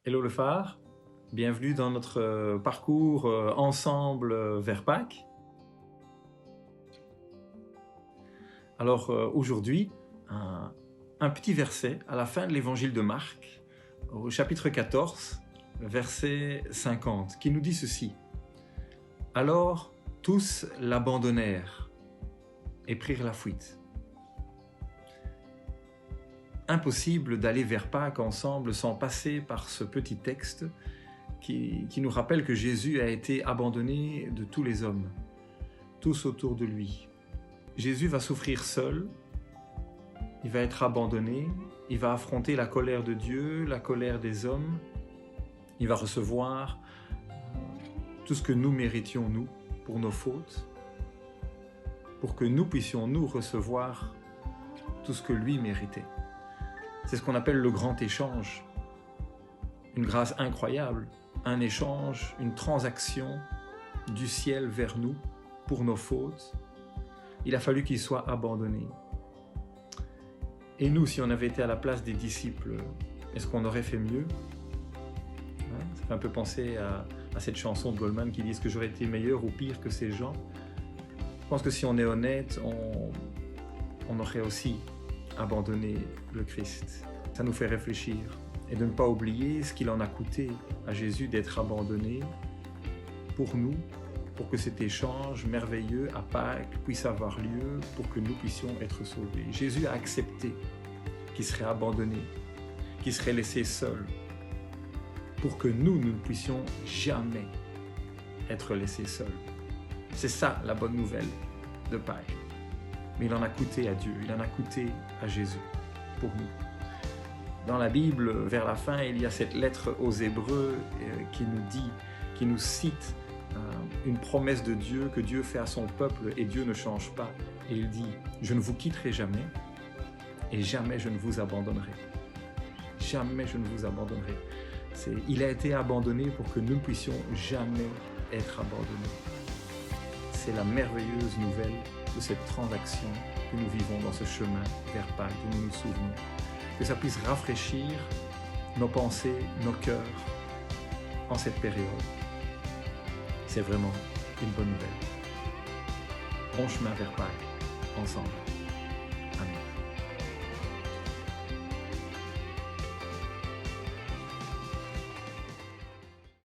Hello le phare, bienvenue dans notre parcours ensemble vers Pâques. Alors aujourd'hui, un petit verset à la fin de l'évangile de Marc, au chapitre 14, verset 50, qui nous dit ceci. Alors tous l'abandonnèrent et prirent la fuite. Impossible d'aller vers Pâques ensemble sans passer par ce petit texte qui nous rappelle que Jésus a été abandonné de tous les hommes, tous autour de lui. Jésus va souffrir seul, il va être abandonné, il va affronter la colère de Dieu, la colère des hommes, il va recevoir tout ce que nous méritions, nous, pour nos fautes, pour que nous puissions, nous, recevoir tout ce que lui méritait. C'est ce qu'on appelle le grand échange. Une grâce incroyable, un échange, une transaction du ciel vers nous pour nos fautes. Il a fallu qu'il soit abandonné. Et nous, si on avait été à la place des disciples, est-ce qu'on aurait fait mieux ? Ça fait un peu penser à cette chanson de Goldman qui dit « que j'aurais été meilleur ou pire que ces gens ?» Je pense que si on est honnête, on aurait aussi abandonner le Christ. Ça nous fait réfléchir et de ne pas oublier ce qu'il en a coûté à Jésus d'être abandonné pour nous, pour que cet échange merveilleux à Pâques puisse avoir lieu, pour que nous puissions être sauvés. Jésus a accepté qu'il serait abandonné, qu'il serait laissé seul, pour que nous ne puissions jamais être laissés seuls. C'est ça la bonne nouvelle de Pâques. Mais il en a coûté à Dieu, il en a coûté à Jésus, pour nous. Dans la Bible, vers la fin, il y a cette lettre aux Hébreux qui nous cite une promesse de Dieu que Dieu fait à son peuple et Dieu ne change pas. Et il dit « Je ne vous quitterai jamais et jamais je ne vous abandonnerai. Jamais je ne vous abandonnerai. » Il a été abandonné pour que nous ne puissions jamais être abandonnés. C'est la merveilleuse nouvelle de cette transaction que nous vivons dans ce chemin vers Pâques, dont nous nous souvenons. Que ça puisse rafraîchir nos pensées, nos cœurs en cette période. C'est vraiment une bonne nouvelle. Bon chemin vers Pâques, ensemble.